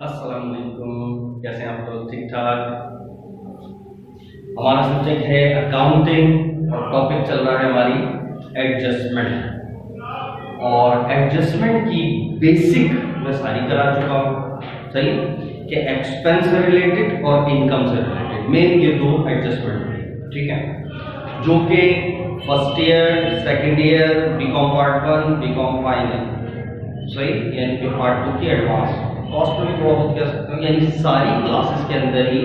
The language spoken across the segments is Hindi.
अस्सलाम वालेकुम। कैसे हैं आप लोग? ठीक ठाक। हमारा सब्जेक्ट है अकाउंटिंग और टॉपिक चल रहा है हमारी एडजस्टमेंट। और एडजस्टमेंट की बेसिक मैं सारी करा चुका हूँ, सही, कि एक्सपेंस से रिलेटेड और इनकम से रिलेटेड मेन ये दो एडजस्टमेंट है, ठीक है, जो कि first year, second year, BCom part 1, BCom final, सही, यानी कि पार्ट 2 की एडवांस कॉस्ट में भी थोड़ा बहुत कह सकते हो, यानी सारी क्लासेस के अंदर ही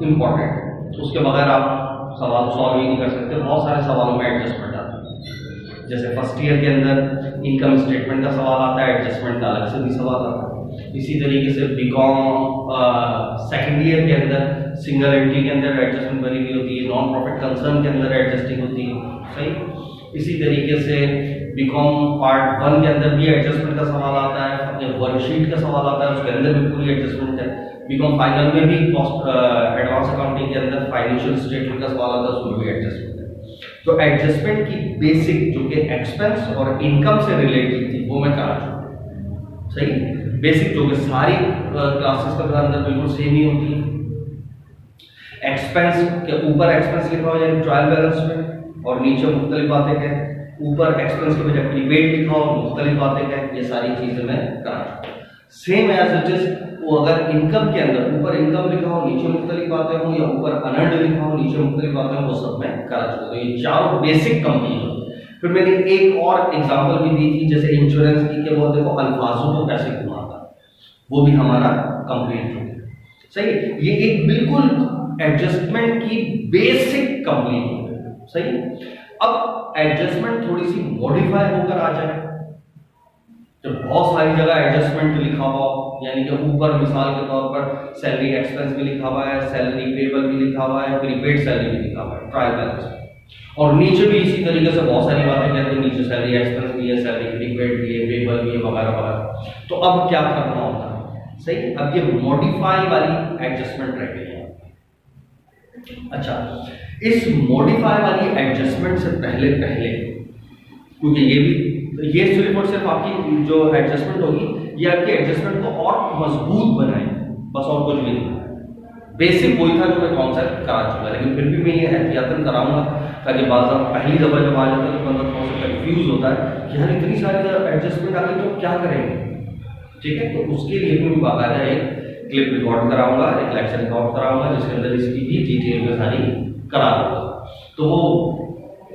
इम्पॉर्टेंट है। उसके बगैर आप सवाल सॉल्व ही नहीं कर सकते। बहुत सारे सवालों में एडजस्टमेंट आता है। जैसे फर्स्ट ईयर के अंदर इनकम स्टेटमेंट का सवाल आता है, एडजस्टमेंट का अलग से भी सवाल आता है। इसी तरीके से बीकॉम सेकेंड ईयर के अंदर सिंगल एंट्री के अंदर एडजस्टमेंट बनी हुई होती है, नॉन प्रॉफिट कंसर्न के अंदर एडजस्टिंग होती है, सही। इसी तरीके से बीकॉम पार्ट 1 के अंदर भी एडजस्टमेंट का सवाल आता है, वर्कशीट का सवाल आता है, उसके अंदर भी पूरी एडजस्टमेंट है। बीकॉम फाइनल में भी कॉस्ट एडवांस अकाउंटिंग के अंदर फाइनेंशियल स्टेटमेंट का सवाल आता है, उसमें भी एडजस्टमेंट है। तो एडजस्टमेंट की बेसिक जो कि एक्सपेंस और इनकम से रिलेटेड थी वो मैं करा चुका हूं, सही। बेसिक जो कि सारी क्लासेस के अंदर बिल्कुल सेम ही होती है। एक्सपेंस के ऊपर एक्सपेंस लिखा हो यानी ट्रायल बैलेंस में, और नीचे मुख्तलिफ बातें हैं। ऊपर एक्सपेंस के बजाय प्रीपेड लिखा हो, मुख्तलिफ बातें हैं। ये सारी चीजें मैं करा चुका हूं। सेम एज इट इज वो अगर इनकम के अंदर ऊपर इनकम लिखा हो, नीचे मुख्तलिफ बातें हो, या ऊपर अनर्न्ड लिखा हो, नीचे मुख्तलिफ बातें हो, वो सब मैं करा चुका हूं। तो ये चारों बेसिक कंप्लीट हो। फिर मैंने एक और एग्जांपल भी दी थी, जैसे इंश्योरेंस की, कि वो देखो अल्फाजों को कैसे घुमाता, वो भी हमारा कंप्लीट हो गया, सही। ये एक बिल्कुल एडजस्टमेंट की बेसिक कंप्लीट हो गई, सही। अब एडजस्टमेंट थोड़ी सी मॉडिफाई होकर आ जाए, तो बहुत सारी जगह एडजस्टमेंट लिखा हुआ, यानी कि ऊपर मिसाल के तौर पर सैलरी एक्सपेंस भी लिखा हुआ है, सैलरी पेबल भी लिखा हुआ है, प्रीपेड सैलरी भी लिखा हुआ है, ट्रायल बैलेंस, और नीचे भी इसी तरीके से बहुत सारी बातें कहते हैं। नीचे सैलरी एक्सपेंस भी है, सैलरी प्रीपेड भी है, पेबल भी है, वगैरह वगैरह। तो अब क्या करना होता है, सही। अब ये मॉडिफाई वाली एडजस्टमेंट रह गई है। अच्छा, इस मॉडिफाई वाली एडजस्टमेंट से पहले क्योंकि ये भी, ये सिर्फ और सिर्फ आपकी जो एडजस्टमेंट होगी, ये आपकी एडजस्टमेंट को और मजबूत बनाएगी, बस और कुछ भी नहीं। बेसिक वही था जो मैं कॉन्सेप्ट करा चुका, लेकिन फिर भी मैं ये एहतियातन कराऊंगा, ताकि बाज़ पहली दफ़ा जब आ जाता है तो बंदा थोड़ा सा कंफ्यूज होता है कि यार इतनी सारी एडजस्टमेंट आ गई तो क्या करेंगे, ठीक है। तो उसके लिए भी मैं बाकायदा एक क्लिप रिकॉर्ड कराऊंगा, एक लेक्चर रिकॉर्ड कराऊंगा, जिसके अंदर इसकी भी डिटेल में सारी करा दूंगा। तो वो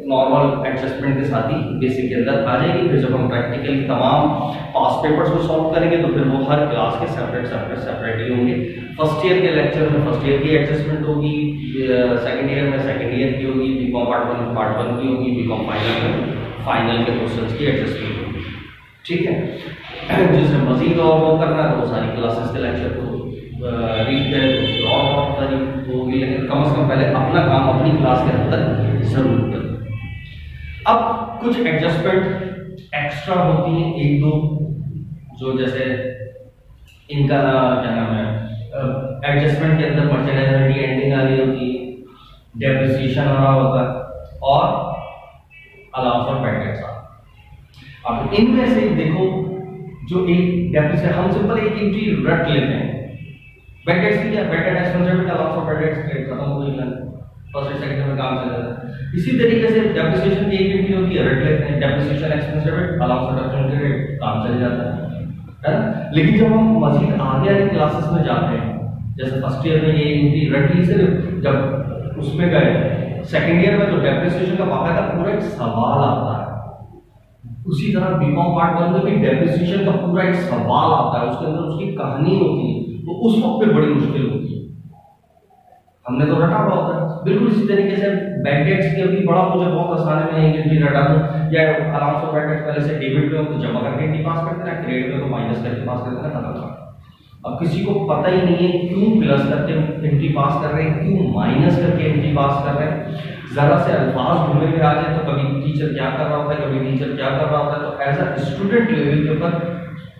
नॉर्मल एडजस्टमेंट के साथ ही बेसिक के अंदर आ जाएगी। फिर जब हम प्रैक्टिकली तमाम पास पेपर्स को सॉल्व करेंगे तो फिर वो हर क्लास के सेपरेट ही होंगे। फर्स्ट ईयर के लेक्चर में फर्स्ट ईयर की एडजस्टमेंट होगी, सेकंड ईयर में सेकंड ईयर की होगी, बीकॉम पार्ट 1 में पार्ट 1 की होगी, बीकॉम फाइनल में फाइनल के क्वेश्चंस की एडजस्टमेंट होगी, ठीक है। जिसे मजीद और वो करना है तो वो सारी क्लासेस के लेक्चर को रीड करें तो उसकी और बहुत सारी होगी, लेकिन कम से कम पहले अपना काम अपनी क्लास के अंदर जरूर करें। अब कुछ एडजस्टमेंट एक्स्ट्रा होती हैं, एक दो, जो जैसे इनका क्या नाम है, एडजस्टमेंट के अंदर मर्चेंडाइज एंडिंग आ रही होती है, डेप्रिसिएशन आ रहा होता है, और अलाउंस फॉर बैड डेट्स। अब इनमें से देखो, जो एक डेप्रिसिएशन, हम सिंपल एक एंट्री रट लेते हैं। बैड डेट्स की क्या, bad debt expense allowance for bad debts खत्म हो गई, फर्स्ट और सेकंड में काम चल रहा है। इसी तरीके से डेप्रिसिएशन की एक एंट्री होती है, रट लेते हैं, depreciation expense debit allowance for depreciation, काम चल जाता है ना। लेकिन जब हम मजीद आगे वाली क्लासेस में जाते हैं, जैसे फर्स्ट ईयर में ये एंट्री रट ली सिर्फ, जब उसमें गए सेकंड ईयर में तो डेप्रिसिएशन का बाकायदा पूरा एक सवाल आता है। उसी तरह बीकॉम पार्ट 1 में भी डेप्रिसिएशन का पूरा एक सवाल आता है, उसके अंदर उसकी कहानी होती है, तो उस वक्त पे बड़ी मुश्किल होती है। हमने तो रटा हुआ होता है। बिल्कुल इसी तरीके से बैड डेट्स की अभी बड़ा मुझे बहुत आसान है, मैं एक एंट्री रटा दूं, या अलाउंस फॉर बैड डेट्स पहले से डेबिट में तो जमा करके एंट्री पास करते हैं, क्रेडिट में तो माइनस करके पास करते हैं, खत्म। अब किसी को पता ही नहीं है क्यों प्लस करके एंट्री पास कर रहे हैं, क्यों माइनस करके एंट्री पास कर रहे हैं। जरा से अल्फाज घूमे में आ जाए तो कभी टीचर क्या कर रहा होता है, कभी टीचर क्या कर रहा होता है, तो एज अ स्टूडेंट लेवल के ऊपर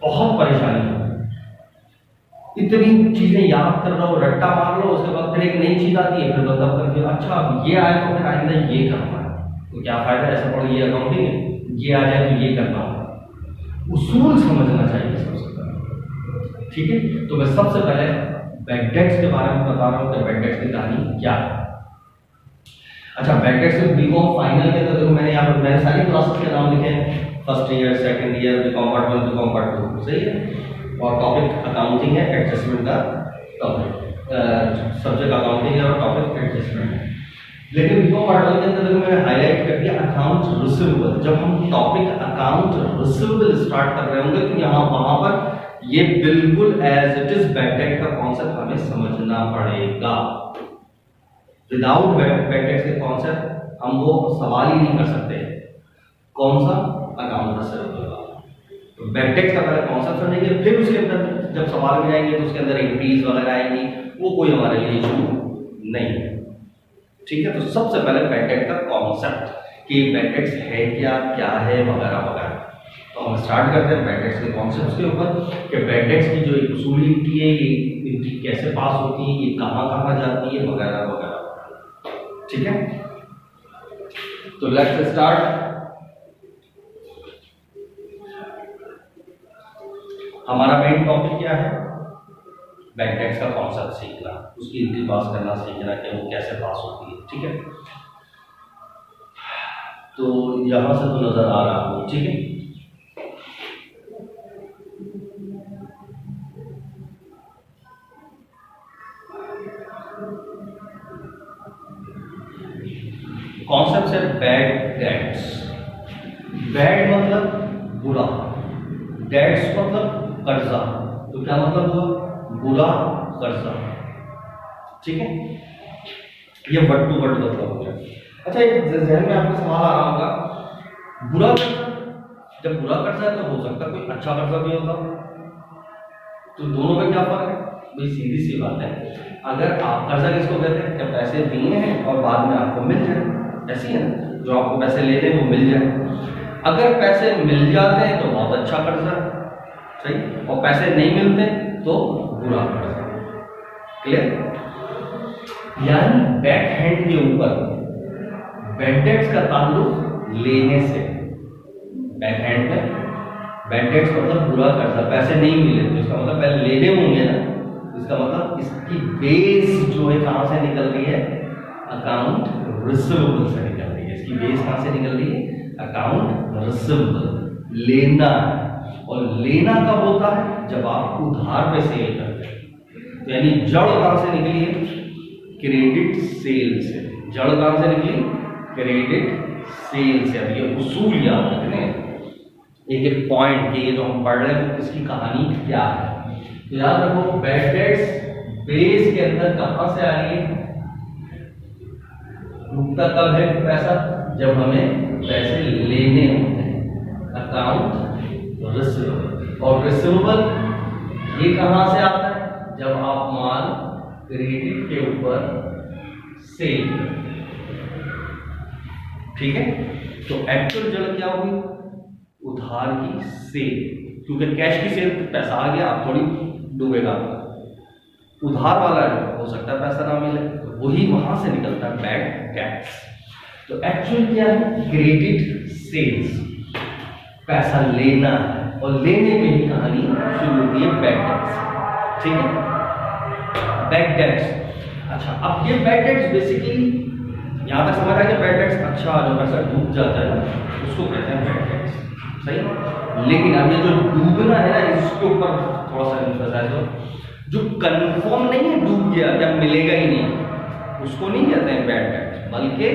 बहुत परेशानी होती है। इतनी चीजें याद कर रहा हो, रट्टा मार लो, उसके बाद फिर एक नई चीज आती है, फिर बंदा करके अच्छा अब ये आया तो फिर आइंदा ये करना है, तो क्या फायदा, ऐसा पढ़ो ये अकाउंटिंग है, ये आ जाए तो ये करना होगा। उसूल समझना चाहिए सबसे पहले, ठीक है, तो मैं सबसे पहले बैड डेट्स के बारे में बता रहा हूँ कि बैड डेट्स की कहानी क्या है। अच्छा, बैड डेट्स में बीकॉम फाइनल के अंदर देखो मैंने यहाँ पर मैंने सारी क्लासेस के नाम लिखे हैं, first year, second year, BCom part 1, BCom part 2, सही है। और टॉपिक अकाउंटिंग है, एडजस्टमेंट का टॉपिक, सब्जेक्ट अकाउंटिंग है और टॉपिक एडजस्टमेंट है। लेकिन बीकॉम पार्ट 1 के अंदर देखो मैंने हाईलाइट कर दिया अकाउंट रिसीवेबल। जब हम टॉपिक अकाउंट रिसीवेबल स्टार्ट कर रहे होंगे तो यहाँ वहां पर ये बिल्कुल as it is bad debt का कॉन्सेप्ट हमें समझना पड़ेगा। विदाउट बैड डेट के कॉन्सेप्ट हम वो सवाल ही नहीं कर सकते। कौन सा? अकाउंट रिसीवेबल का। तो बैड डेट का पहले कॉन्सेप्ट समझेंगे, फिर उसके अंदर जब सवाल में जाएंगे तो उसके अंदर एंट्रीज वगैरह आएंगी, वो कोई हमारे लिए इशू नहीं है। ठीक है, तो सबसे पहले बैड डेट का कॉन्सेप्ट कि बैड डेट्स है क्या, क्या है, वगैरह वगैरह। तो हम स्टार्ट करते हैं बैड डेट्स के कॉन्सेप्ट्स के ऊपर कि बैड डेट्स की जो एक उसूलिटी है, ये एंट्री कैसे पास होती है, ये कहाँ कहाँ जाती है, वगैरह वगैरह। ठीक है, तो लेट्स स्टार्ट। हमारा मेन टॉपिक क्या है? बैड डेट्स का कॉन्सेप्ट सीखना, उसकी एंट्री पास करना सीखना कि वो कैसे पास होती है। ठीक है, तो यहां से तो नजर आ रहा हो, ठीक है। कॉन्सेप्ट है बैड डेट्स। बैड मतलब बुरा, डेट्स मतलब कर्जा। तो क्या मतलब हुआ? बुरा कर्जा। ठीक है, ये वर्ड टू वर्ड मतलब हो गया। अच्छा, एक जहन में आपको सवाल आ रहा होगा, बुरा कर्जा, जब बुरा कर्जा है तो हो सकता है कोई अच्छा कर्जा भी होगा, तो दोनों में क्या फर्क है? भाई सीधी सी बात है, अगर आप कर्जा किसको कहते हैं? क्या पैसे दिए हैं और बाद में आपको मिल जाए, ऐसी है ना, जो आपको पैसे लेते हैं वो मिल जाए। अगर पैसे मिल जाते हैं तो बहुत अच्छा कर्जा, सही, और पैसे नहीं मिलते तो बुरा कर्जा। क्लियर? यानी बैक हैंड के ऊपर बैड डेट्स का ताल्लुक लेने से। बैक हैंड में बैड डेट्स मतलब बुरा कर्जा, पैसे नहीं मिले तो इसका मतलब पहले लेने होंगे ना, इसका मतलब इसकी बेस जो है कहां से निकल रही है? अकाउंट रिसीवेबल से निकल रही है। इसकी बेस कहां से निकल रही है? Account receivable. लेना, और लेना कब होता है? जब आप उधार पे सेल करते हैं। तो यानी जड़ कहां से निकली है? क्रेडिट सेल से। जड़ कहां से निकली? क्रेडिट सेल से। अब ये उसूल याद रखने, एक एक पॉइंट के ये जो हम पढ़ रहे हैं तो इसकी कहानी क्या है। तो याद रखो, बैड डेट्स बेस के अंदर कहां से आ रही है? रुकता कब है पैसा? जब हमें पैसे लेने होते हैं। Account receivable. और रिसीवेबल ये कहां से आता है? जब आप माल क्रेडिट के ऊपर सेल। ठीक है, तो एक्चुअल जड़ क्या हुई? उधार की सेल। क्योंकि कैश की सेल पैसा आ गया, आप थोड़ी डूबेगा। उधार वाला हो सकता है पैसा ना मिले, तो वही वहां से निकलता है बैड डेट्स। तो एक्चुअल क्या है? क्रेडिट सेल्स, पैसा लेना है, और लेने में ही कहानी शुरू होती है बैड डेट्स। ठीक है, बैड डेट्स। अच्छा, अब ये बैड डेट्स बेसिकली यहां तक समझ आ गया? बैड डेट्स, अच्छा जो पैसा डूब जाता है उसको कहते हैं बैड डेट्स, सही। लेकिन अब ये जो डूबना है ना, इसके ऊपर थोड़ा सा एम्फसाइज हो। जो कंफर्म नहीं है डूब गया या मिलेगा ही नहीं, उसको नहीं कहते हैं बैड डेट्स, बल्कि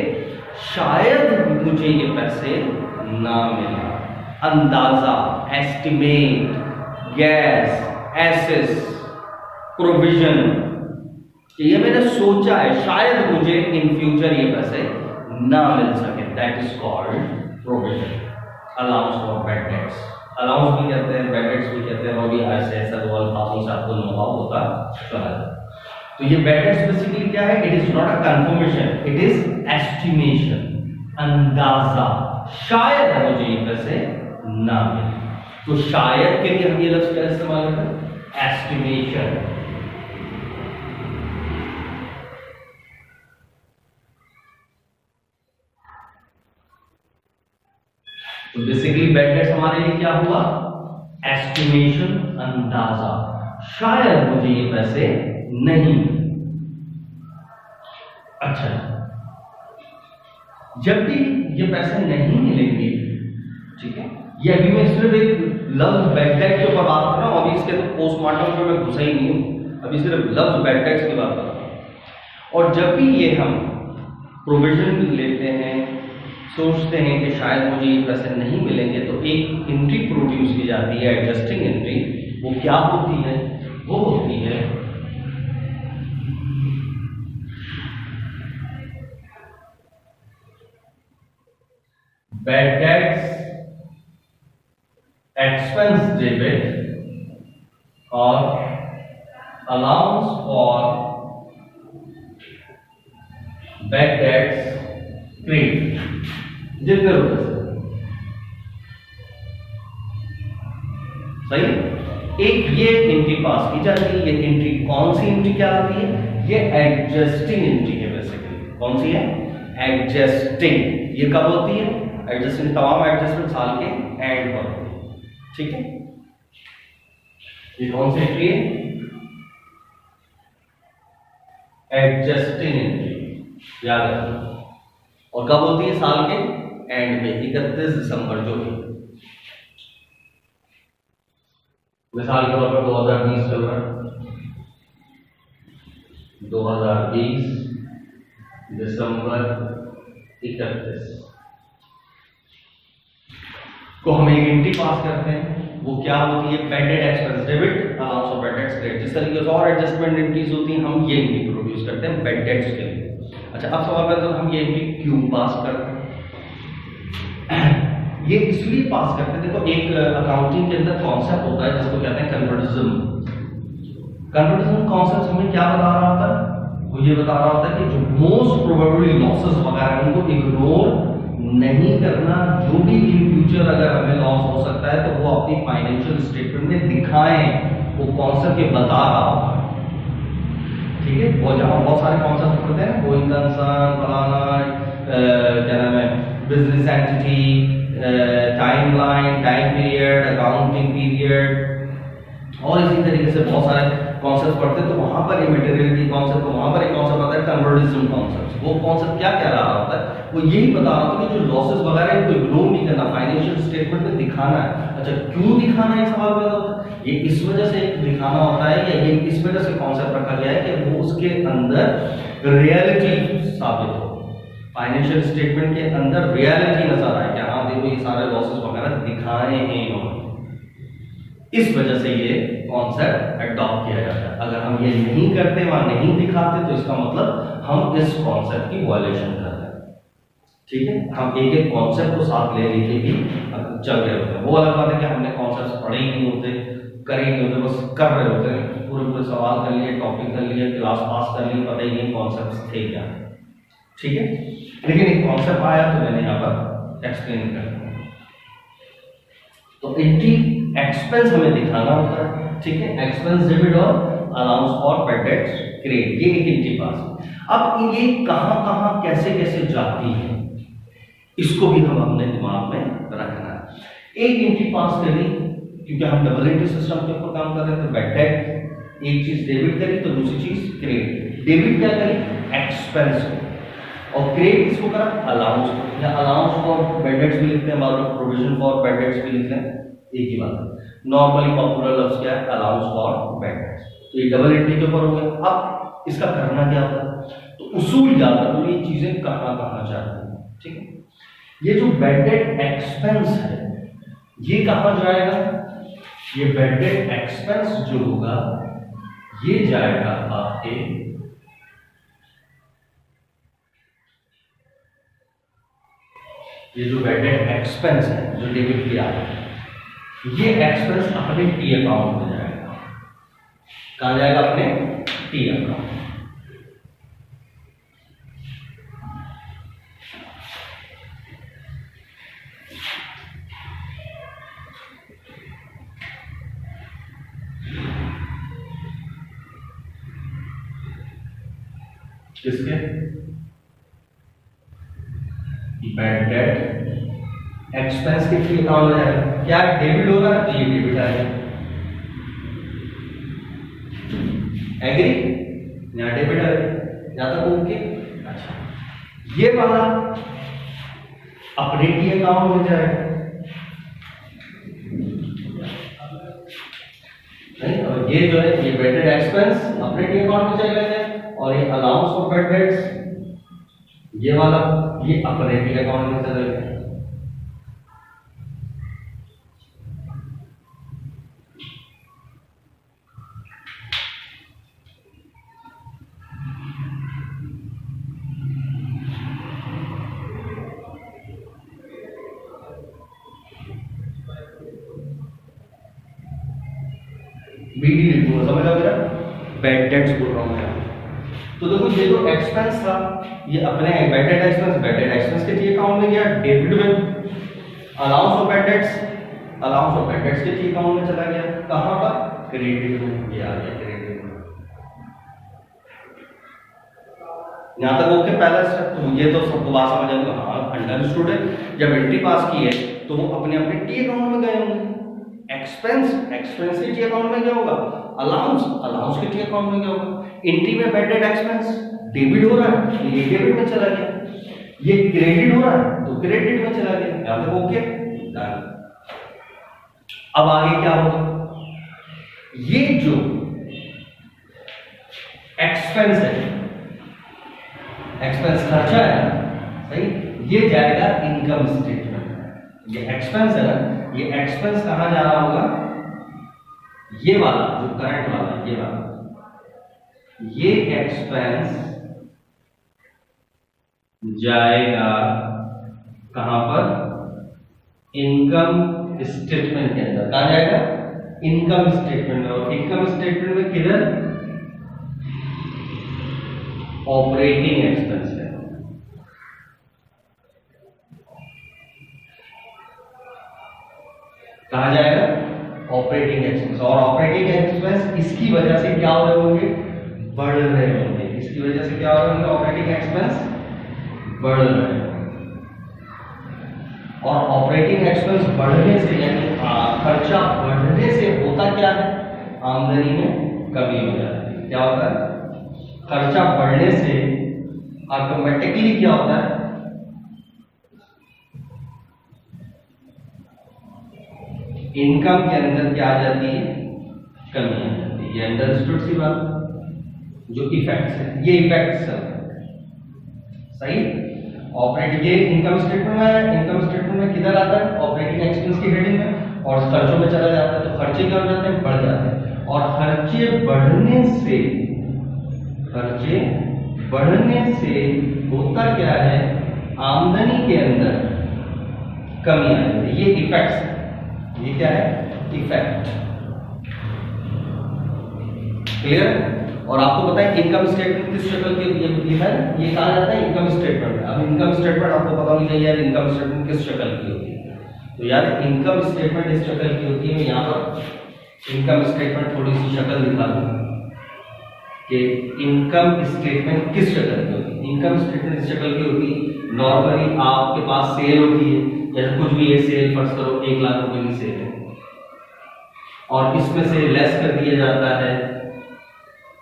शायद मुझे ये पैसे ना मिले। अंदाजा, एस्टिमेट, गैस, एसेस, प्रोविजन, ये मैंने सोचा है शायद मुझे इन फ्यूचर ये पैसे ना मिल सके, that is called provision. Allowance for bad debts, allowance भी कहते हैं, बैड डेट्स भी कहते हैं, और भी ऐसे ऐसा अल्फाजों से आपको नो होता है। तो ये बैड डेट्स बेसिकली क्या है? It is not a confirmation, it is estimation, अंदाजा, शायद मुझे ये पैसे ना मिले। तो शायद के लिए हम ये लफ्ज क्या इस्तेमाल करते हैं? एस्टिमेशन। तो बेसिकली बैड डेट्स हमारे लिए क्या हुआ? एस्टिमेशन, अंदाजा। शायद मुझे ये पैसे नहीं। अच्छा, जब भी ये पैसे नहीं मिलेंगे, ठीक है, ये अभी मैं सिर्फ एक लफ्ज बैड डेट के ऊपर बात कर रहा हूं, अभी इसके तो पोस्टमार्टम पे मैं घुसा ही नहीं हूं, अभी सिर्फ लफ्ज बैड डेट्स की बात कर रहा हूं। और जब भी ये हम प्रोविजन लेते हैं, सोचते हैं कि शायद मुझे ये पैसे नहीं मिलेंगे, तो एक एंट्री प्रोड्यूस की जाती है, एडजस्टिंग एंट्री। वो क्या होती है? वो होती है बैड डेट्स एक्सपेंस डेबिट और allowance for bad debts credit, जितने रुपए सही। एक ये एंट्री पास की जाती है। ये एंट्री कौन सी एंट्री क्या आती है? ये एडजस्टिंग एंट्री है बेसिकली। कौन सी है? एडजस्टिंग। ये कब होती है? एडजस्टिंग, तमाम एडजस्टमेंट साल के एंड पर होती है, ठीक है। ये कौन सी एंट्री है? एडजस्टिंग एंट्री, याद रखो। और कब होती है? साल के एंड में, 31 दिसंबर जो है। मिसाल के तौर पर 2020 चल रहा है, 2020 दिसंबर 31 को हम एक एंट्री पास करते हैं। वो क्या होती है? Bad debt expense debit, allowance of bad debts credit. जिस तरीके से और एडजस्टमेंट एंट्रीज होती हैं, हम ये एंट्री प्रोड्यूस करते हैं बैड डेट्स के लिए। अच्छा, अब सवाल करते हैं हम ये एंट्री क्यों पास करते हैं? ये इसलिए पास करते हैं, देखो एक अकाउंटिंग के अंदर कॉन्सेप्ट होता है जिसको कहते हैं कन्वर्टिज्म। कन्वर्टिज्म कॉन्सेप्ट हमें क्या बता रहा होता है? वो ये बता रहा होता है कि जो मोस्ट प्रोबेबली लॉसेस वगैरह उनको इग्नोर नहीं करना। जो भी इन फ्यूचर अगर हमें लॉस हो सकता है तो वो अपनी फाइनेंशियल स्टेटमेंट में दिखाएं, वो कॉन्सेप्ट के बता रहा होता है, ठीक है। वो जहां बहुत सारे कॉन्सेप्ट होते हैं, गोइंग कंसर्न, फलाना, क्या नाम है, business entity, timeline, time period, accounting period, और इसी तरीके से बहुत सारे कॉन्सेप्ट पढ़ते हैं। तो वहां पर इमेटेरियलिटी कॉन्सेप्ट, वहां पर एक कॉन्सेप्ट आता है कन्वर्टिज्म कॉन्सेप्ट। वो कॉन्सेप्ट क्या कह रहा होता है? वो यही बता रहा होता है कि जो लॉसेस वगैरह इनको इग्नोर नहीं करना, फाइनेंशियल स्टेटमेंट में दिखाना है। अच्छा, क्यों दिखाना है? एक सवाल पैदा होता है। ये इस वजह से दिखाना होता है, या ये इस वजह से कॉन्सेप्ट रखा गया है कि वो उसके अंदर रियलिटी साबित हो, फाइनेंशियल स्टेटमेंट के अंदर रियलिटी नजर आए कि हाँ देखो ये सारे लॉसेस वगैरह दिखाए हैं इन्होंने। इस वजह से ये कॉन्सेप्ट अडॉप्ट किया जाता है। अगर हम ये नहीं करते, वहां नहीं दिखाते, तो इसका मतलब हम इस कॉन्सेप्ट की वायलेशन कर रहे हैं, ठीक है। हम एक एक कॉन्सेप्ट को साथ ले लेके भी चल रहे होते हैं। वो अलग बात है कि हमने कॉन्सेप्ट पढ़े ही नहीं होते, करे ही नहीं होते, बस कर रहे होते हैं, पूरे पूरे सवाल कर लिए, टॉपिक कर लिए, क्लास पास कर लिए, पता ही नहीं कॉन्सेप्ट थे क्या, ठीक है। लेकिन एक कॉन्सेप्ट आया तो मैंने यहाँ पर एक्सप्लेन कर दिया। तो एंट्री एक्सपेंस हमें दिखाना होता है, ठीक है। एक्सपेंस डेबिट और allowance for bad debts credit, ये एक एंट्री पास। अब ये कहां कहां कैसे कैसे जाती है, इसको भी हम अपने दिमाग में रखना है। एक एंट्री पास करी, क्योंकि हम डबल एंट्री सिस्टम के ऊपर काम कर रहे थे। बैड डेट एक चीज डेबिट करी तो दूसरी चीज क्रेडिट। डेबिट क्या करी? एक्सपेंस को, और क्रेडिट किसको करा? अलाउंस को, या अलाउंस फॉर बैड डेट्स भी लिखते हैं, बाद में प्रोविजन फॉर बैड डेट्स भी लिखते हैं, एक ही बात है। नॉर्मली पॉपुलर लफ्ज क्या है? Allowance for bad debts. तो ये डबल एंट्री के ऊपर हो गया। अब इसका करना क्या होता है? तो उसूल ज्यादा तो ये चीजें कहां कहां जाती हैं, ठीक है। ये जो बैड डेट एक्सपेंस है, ये कहां जाएगा? ये बैड डेट एक्सपेंस जो होगा ये जाएगा आपके ये जो बैड डेट एक्सपेंस है जो डेबिट किया है, ये एक्सपेंस अपने टी अकाउंट में जाएगा। कहां जाएगा? अपने टी अकाउंट। किसके? बैड डेट एक्सपेंस के टी अकाउंट में जाएगा। क्या डेबिट होगा? तो ये डेबिट आएगा। एग्री? यहाँ डेबिट है, यहाँ तक ओके। अच्छा, ये वाला ऑपरेटिंग अकाउंट में जाएगा नहीं, और ये जो है ये bad debt expense operating account में चला गया, और ये अलाउंस ऑफ बैड डेट्स ये वाला ये ऑपरेटिंग अकाउंट में चला गया। बीडी लिखूंगा, समझ आ गया? बैड डेट्स बोल रहा हूं मैं। तो देखो ये जो एक्सपेंस था ये अपने बैड डेट एक्सपेंस के टी अकाउंट में गया, डेबिट में। अलाउंस ऑफ बैड डेट्स के टी अकाउंट में चला गया, कहां पर? क्रेडिट में। ये आ गया क्रेडिट में। यहां तक ओके पहला स्टेप? तो ये तो सबको बात समझ आ गई। हाँ, अंडरस्टूड है। जब एंट्री पास की है तो वो अपने अपने टी अकाउंट में गए होंगे। एक्सपेंस के टी अकाउंट में क्या होगा? अलाउंस के टी अकाउंट में क्या होगा? एंट्री में बैड डेट एक्सपेंस डेबिट हो रहा है, ये डेबिट में चला गया। ये क्रेडिट हो रहा है तो क्रेडिट में चला गया। यहां तक ओके? अब आगे क्या होगा? ये जो एक्सपेंस है, एक्सपेंस खर्चा है, सही, ये जाएगा इनकम स्टेटमेंट। ये एक्सपेंस है ना, ये एक्सपेंस कहां जा रहा होगा? ये वाला जो करंट वाला, ये वाला, ये एक्सपेंस जाएगा कहां पर? इनकम स्टेटमेंट के अंदर। कहां जाएगा? इनकम स्टेटमेंट में। और इनकम स्टेटमेंट में किधर? ऑपरेटिंग एक्सपेंस है। कहा जाएगा? Operating expense. और ऑपरेटिंग एक्सपेंस इसकी वजह से क्या हो रहे होंगे? बढ़ रहे होंगे। इसकी वजह से क्या हो रहे होंगे? ऑपरेटिंग एक्सपेंस बढ़ रहे होंगे। और ऑपरेटिंग एक्सपेंस बढ़ने से यानी खर्चा बढ़ने से होता क्या है? आमदनी में कमी हो जाती है। क्या होता है? खर्चा बढ़ने से ऑटोमेटिकली क्या होता है? इनकम के अंदर क्या आ जाती है? कमी आ जाती है। ये अंडरस्टूड सी बात। जो इफेक्ट्स है, ये इफेक्ट्स है, सही। ऑपरेटिंग, ये इनकम स्टेटमेंट में, इनकम स्टेटमेंट में किधर आता है? ऑपरेटिंग एक्सपेंस की हेडिंग में। और खर्चों में चला जाता है तो खर्चे क्या हो जाते हैं? बढ़ जाते हैं। और खर्चे बढ़ने से होता क्या है? आमदनी के अंदर कमी आ जाती है। ये इफेक्ट्स है। ये क्या है? इफेक्ट। क्लियर? और आपको पता है इनकम स्टेटमेंट किस शक्ल की होती है? ये कहा जाता है इनकम स्टेटमेंट। अब इनकम स्टेटमेंट आपको पता होनी चाहिए यार, इनकम स्टेटमेंट किस शक्ल की होती है। तो यार इनकम स्टेटमेंट इस शक्ल की होती है। मैं यहाँ पर इनकम स्टेटमेंट थोड़ी सी शक्ल दिखा दूं कि इनकम स्टेटमेंट किस शक्ल की होती है। इनकम स्टेटमेंट इस शक्ल की होती है। नॉर्मली आपके पास सेल होती है, जैसे कुछ भी है, सेल फर्ज करो 1 लाख रुपए की सेल है, और इसमें से लेस कर दिया जाता है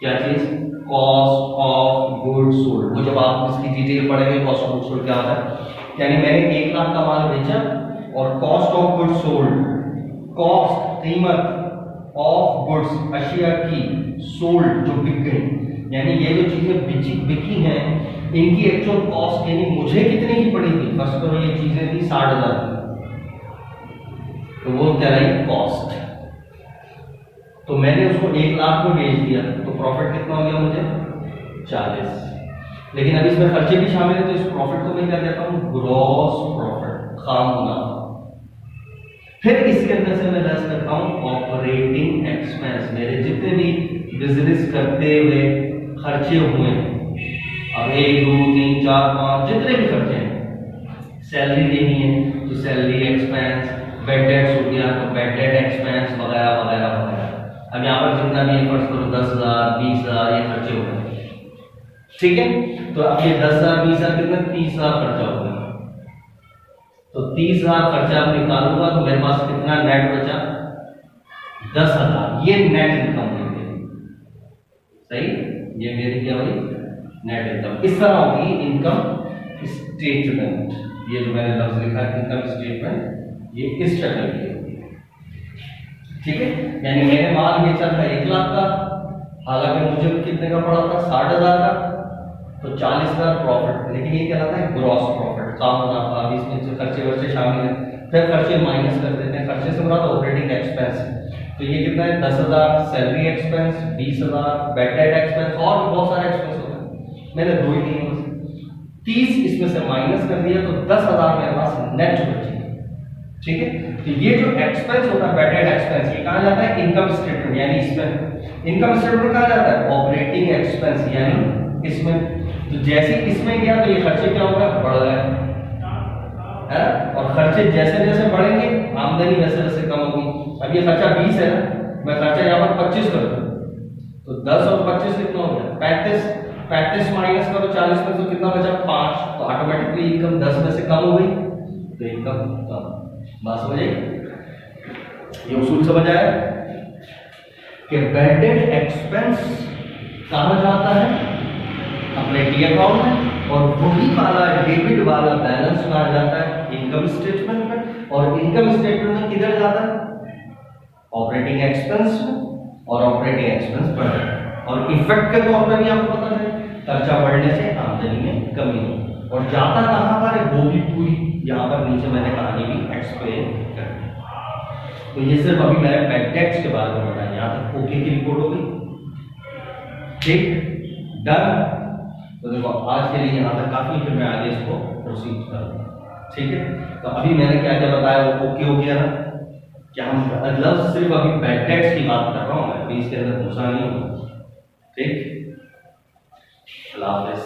क्या चीज? Cost of goods sold. वो जब आप इसकी डिटेल पढ़ेंगे कॉस्ट ऑफ गुड्स सोल्ड क्या होता है, यानी मैंने 1 लाख का माल बेचा और cost of goods sold, cost कीमत ऑफ गुड्स अशिया की, सोल्ड जो बिक गई, यानी ये जो चीजें बिकी हैं इनकी एक्चुअल कॉस्ट यानी मुझे कितने की पड़ी थी। फर्स्ट तो ये चीजें थी 60,000, तो वो क्या रही? कॉस्ट। तो मैंने उसको 1 लाख में बेच दिया तो प्रॉफिट कितना हो गया मुझे? 40। लेकिन अब इसमें खर्चे भी शामिल है तो इस प्रॉफिट को मैं क्या कहता हूं? ग्रॉस प्रॉफिट, खाम मुनाफा। फिर इसके अंदर से मैं लेस करता हूं ऑपरेटिंग एक्सपेंस। मेरे जितने भी बिजनेस करते हुए खर्चे हुए, अब 1 2 3 4 5 जितने भी खर्चे हैं, सैलरी देनी है तो सैलरी एक्सपेंस, बेड डेट्स हो गया तो बेड डेट एक्सपेंस वगैरह वगैरह वगैरह। अब यहाँ पर जितना भी फर्ज करो 10,000 20,000 ये खर्चे हो गए, ठीक है। तो अब ये 10,000 20,000 कितना? 30,000 खर्चा हो गया। तो 30,000 खर्चा निकालूंगा तो मेरे पास कितना नेट बचा? 10,000। ये नेट इनकम हो गई, सही, ये मेरी क्या हुई नेट इनकम। इस तरह होगी इनकम स्टेटमेंट। ये जो मैंने लफ्ज लिखा है इनकम स्टेटमेंट, ये इस शक्ल की होगी। ठीक है, यानी मैंने माल बेचा था 1 लाख का, हालांकि मुझे कितने का पड़ा था 60,000 का, तो 40,000 प्रॉफिट, लेकिन ये कहलाता है ग्रॉस प्रॉफिट, काम मुनाफा। अभी इसमें जो खर्चे वर्चे शामिल हैं, फिर खर्चे माइनस कर देते हैं। खर्चे से मुराद ऑपरेटिंग एक्सपेंस, तो ये कितना है 10,000 salary expense, 20,000 bad debt expense, और बहुत सारे एक्सपेंस होते हैं, मैंने 2 ही दिए बस। 30 इसमें से माइनस कर दिया तो 10,000 मेरे पास नेट बची। ठीक है, तो ये जो एक्सपेंस होता है बैड डेट एक्सपेंस, ये कहा जाता है इनकम स्टेटमेंट, यानी इसमें इनकम स्टेटमेंट कहा जाता है ऑपरेटिंग एक्सपेंस, यानी इसमें। तो जैसे इसमें गया तो ये खर्चे क्या होगा, बढ़ गए है, और खर्चे जैसे जैसे बढ़ेंगे आमदनी वैसे वैसे कम होगी। अब ये खर्चा 20 है ना, मैं खर्चा यहाँ पर 25 कर दूं, तो 10 और 25 कितना हो गया 35। 35 माइनस करो 40 में, तो कितना बचा 5, तो ऑटोमेटिकली इनकम 10 में से कम हो गई, तो इनकम कम। बात समझ आई, ये उसूल समझ आया कि बैड डेट एक्सपेंस कहाँ जाता है, अपने टी अकाउंट में, और वही वाला डेबिट वाला बैलेंस कहाँ जाता है इनकम स्टेटमेंट में, और इनकम स्टेटमेंट में किधर जाता है ऑपरेटिंग एक्सपेंस में, और ऑपरेटिंग एक्सपेंस बढ़ जाता है। और इफेक्ट के तौर पर भी आपको पता है खर्चा बढ़ने से आमदनी में कमी हो, और जाता कहाँ पर है वो भी पूरी यहाँ पर नीचे मैंने कहानी भी एक्सप्लेन कर दी। तो ये सिर्फ अभी मैंने बैड डेट्स के बारे में बताया, यहाँ तक ओके की रिपोर्ट हो गई। ठीक, डन। तो देखो आज के लिए यहाँ तक काफी, फिर मैं आगे इसको प्रोसीड करूँगा। ठीक है, तो अभी मैंने क्या क्या बताया वो ओके हो गया ना, क्या हम मतलब सिर्फ अभी बैड डेट्स की बात कर रहा हूँ मैं, अभी इसके अंदर घुसा नहीं हूँ। ठीक, अल्लाह हाफ़िज़।